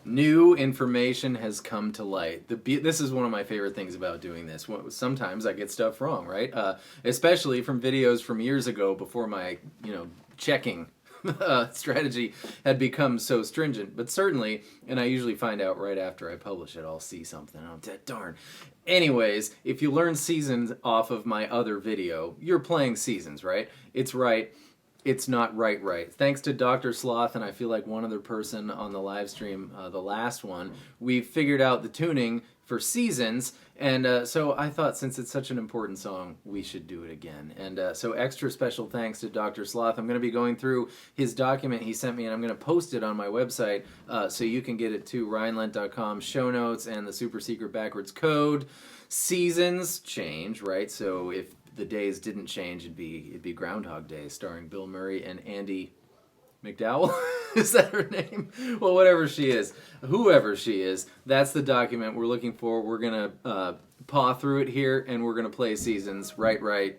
New information has come to light. This is one of my favorite things about doing this. Sometimes I get stuff wrong, right? Especially from videos from years ago before my, checking strategy had become so stringent. But certainly, and I usually find out right after I publish it, I'll see something. I'm dead darn. Anyways, if you learn seasons off of my other video, you're playing seasons, right? It's right. It's not right. Thanks to Dr. Sloth and I feel like one other person on the live stream, the last one, we figured out the tuning for seasons, and so I thought since it's such an important song, we should do it again. And so extra special thanks to Dr. Sloth. I'm going to be going through his document he sent me, and I'm going to post it on my website so you can get it too, ryanlendt.com, show notes, and the super secret backwards code. Seasons change, right? So if the days didn't change, it'd be Groundhog Day, starring Bill Murray and Andy McDowell. Is that her name? Well, whatever she is, whoever she is, that's the document we're looking for. We're gonna paw through it here, and we're gonna play seasons. Right.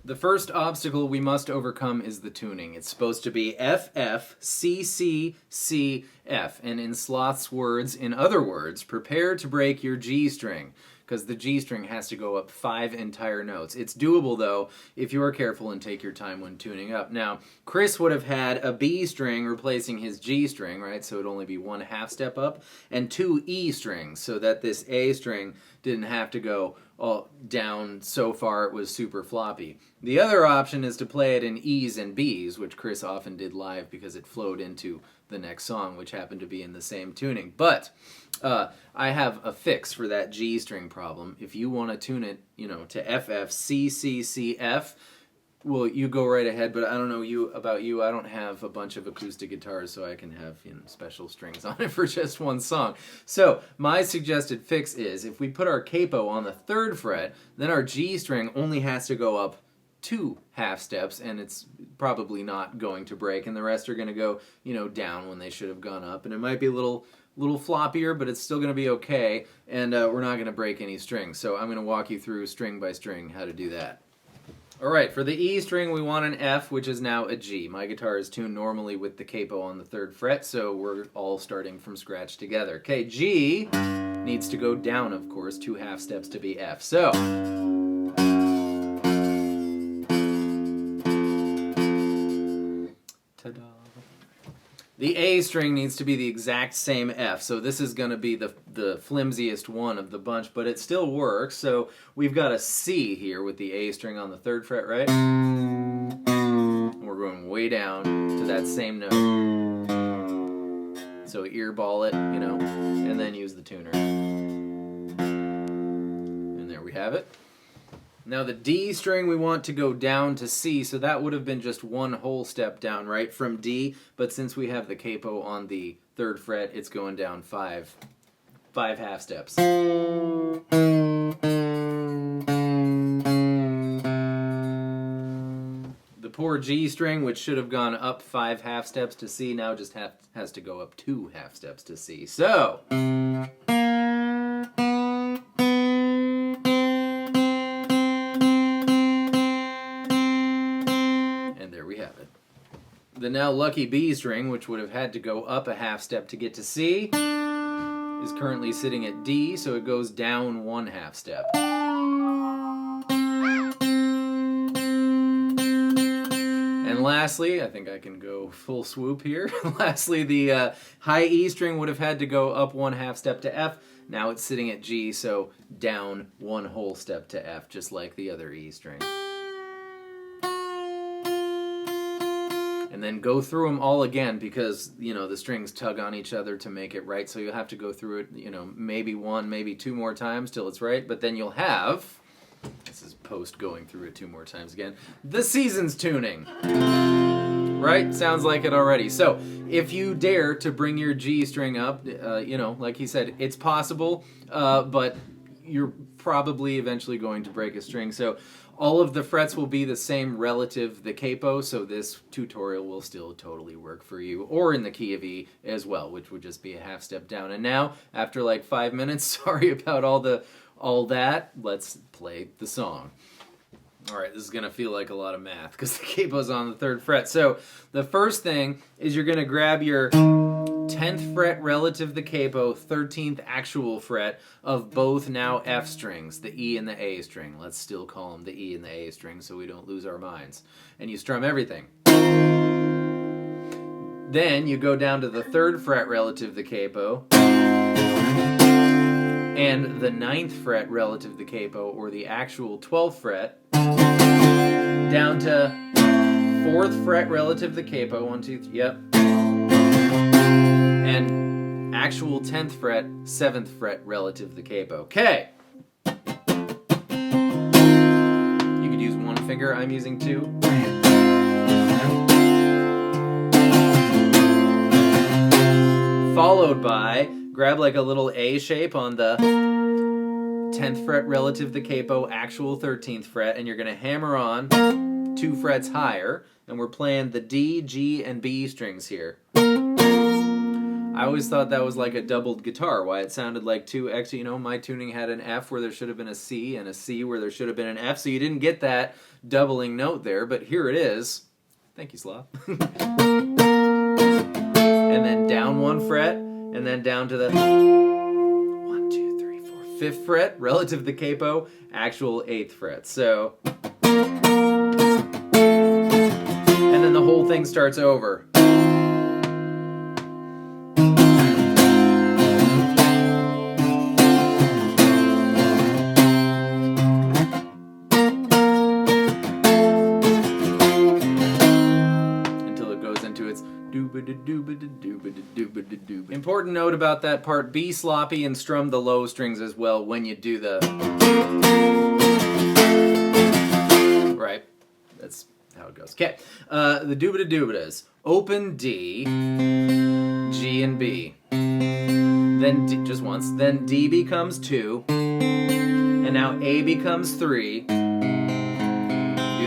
The first obstacle we must overcome is the tuning. It's supposed to be F, F, C, C, C, F. And in Sloth's words, in other words, prepare to break your G string, because the G string has to go up 5 entire notes. It's doable, though, if you are careful and take your time when tuning up. Now, Chris would have had a B string replacing his G string, right? So it would only be 1 half step up, and 2 E strings, so that this A string didn't have to go all down so far it was super floppy. The other option is to play it in E's and B's, which Chris often did live because it flowed into the next song, which happened to be in the same tuning. But I have a fix for that G string problem. If you want to tune it, to F, F, C, C, C, F, well, you go right ahead, but I don't know about you. I don't have a bunch of acoustic guitars, so I can have special strings on it for just one song. So my suggested fix is if we put our capo on the 3rd fret, then our G string only has to go up 2 half steps, and it's probably not going to break, and the rest are going to go, down when they should have gone up, and it might be a little floppier, but it's still going to be okay, and we're not going to break any strings. So I'm going to walk you through string by string how to do that. All right, for the E string, we want an F, which is now a G. My guitar is tuned normally with the capo on the 3rd fret, so we're all starting from scratch together. Okay, G needs to go down, of course, 2 half steps to be F. So ta-da. The A string needs to be the exact same F, so this is going to be the flimsiest one of the bunch, but it still works. So we've got a C here with the A string on the 3rd fret, right? We're going way down to that same note. So earball it, and then use the tuner. And there we have it. Now the D string we want to go down to C, so that would have been just 1 whole step down, right, from D, but since we have the capo on the 3rd fret, it's going down 5 half steps. The poor G string, which should have gone up 5 half steps to C, now just has to go up 2 half steps to C. So the now lucky B string, which would have had to go up a half step to get to C, is currently sitting at D, so it goes down 1 half step. And lastly, I think I can go full swoop here. Lastly, the high E string would have had to go up 1 half step to F. Now it's sitting at G, so down 1 whole step to F, just like the other E string. And then go through them all again because, the strings tug on each other to make it right. So you'll have to go through it, maybe 1, maybe 2 more times till it's right. But then you'll have, this is post going through it 2 more times again, the seasons tuning. Right? Sounds like it already. So if you dare to bring your G string up, like he said, it's possible, but you're probably eventually going to break a string. So all of the frets will be the same relative the capo, so this tutorial will still totally work for you, or in the key of E as well, which would just be a half step down. And now, after like 5 minutes, sorry about all that, let's play the song. All right, this is going to feel like a lot of math because the capo's on the 3rd fret. So the first thing is you're going to grab your 10th fret relative the capo, 13th actual fret of both now F strings, the E and the A string. Let's still call them the E and the A string so we don't lose our minds. And you strum everything. Then you go down to the 3rd fret relative the capo, and the 9th fret relative the capo, or the actual 12th fret, down to 4th fret relative the capo, 1, 2, 3, yep, and actual 10th fret, 7th fret relative the capo. Okay. You could use one finger, I'm using 2. Followed by, grab like a little A shape on the 10th fret relative the capo, actual 13th fret, and you're going to hammer on 2 frets higher, and we're playing the D, G, and B strings here. I always thought that was like a doubled guitar, why it sounded like 2 X. You know, my tuning had an F where there should have been a C, and a C where there should have been an F, so you didn't get that doubling note there, but here it is. Thank you, Slav. And then down 1 fret, and then down to the 1, 2, 3, 4, 5th fret, relative to the capo, actual 8th fret. So, and then the whole thing starts over. Important note about that part, be sloppy and strum the low strings as well when you do the... Right, that's how it goes. Okay, the doobada-doobadas. Open D, G and B. Then D, just once, then D becomes 2, and now A becomes 3. Do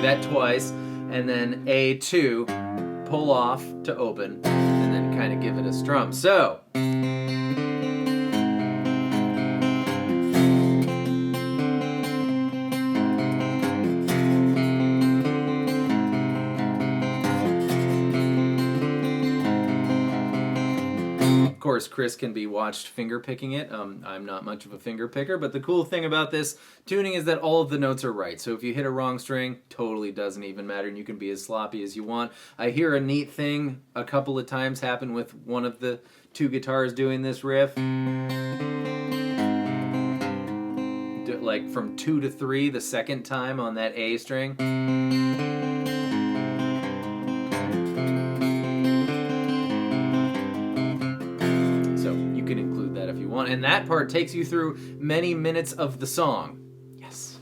that twice, and then A2, pull off to open, and then kind of give it a strum. So, of course, Chris can be watched finger picking it. I'm not much of a finger picker, but the cool thing about this tuning is that all of the notes are right. So if you hit a wrong string, totally doesn't even matter, and you can be as sloppy as you want. I hear a neat thing a couple of times happen with one of the 2 guitars doing this riff. Like from 2 to 3 the second time on that A string. And that part takes you through many minutes of the song. Yes.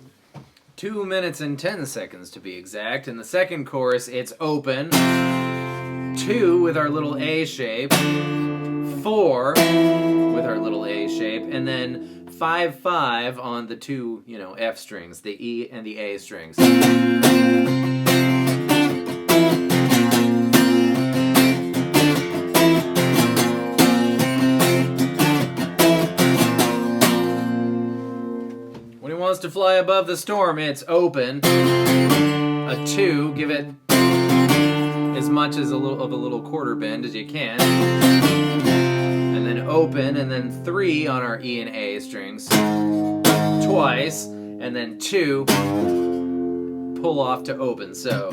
2 minutes and 10 seconds to be exact. In the second chorus, it's open. 2 with our little A shape. 4 with our little A shape. And then 5-5 on the 2, F strings, the E and the A strings. To fly above the storm, it's open. A 2, give it as much as a little quarter bend as you can. And then open, and then 3 on our E and A strings. Twice, and then 2, pull off to open. So.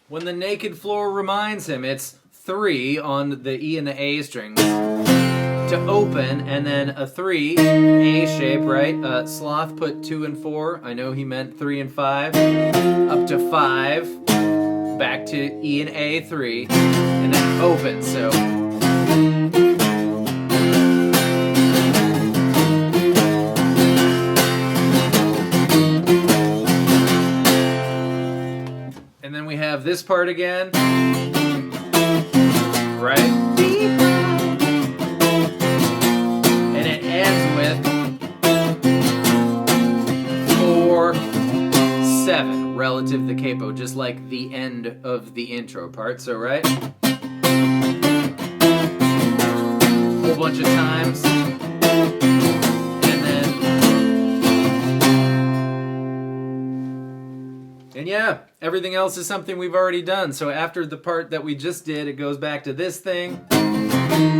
When the naked floor reminds him, it's 3 on the E and the A strings to open, and then a 3, A shape, right? Sloth put 2 and 4. I know he meant 3 and 5. Up to 5, back to E and A 3, and then open, so. And then we have this part again, right? And it ends with 4, 7, relative relative the capo, just like the end of the intro part. So, right? Whole bunch of times. And yeah, everything else is something we've already done. So after the part that we just did, it goes back to this thing. And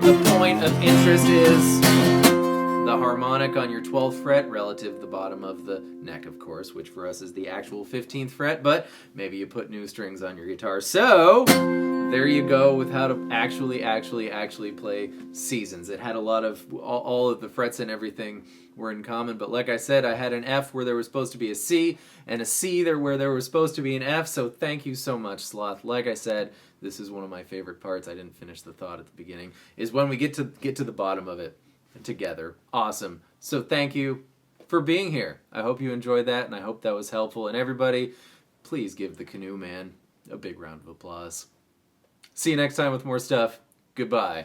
the point of interest is the harmonic on your 12th fret relative to the bottom of the neck, of course, which for us is the actual 15th fret, but maybe you put new strings on your guitar. So there you go with how to actually play Seasons. It had a lot of, all of the frets and everything were in common, but like I said, I had an F where there was supposed to be a C, and a C there where there was supposed to be an F, so thank you so much, Sloth. Like I said, this is one of my favorite parts. I didn't finish the thought at the beginning, is when we get to the bottom of it together. Awesome. So thank you for being here. I hope you enjoyed that, and I hope that was helpful. And everybody, please give the Canoe Man a big round of applause. See you next time with more stuff. Goodbye.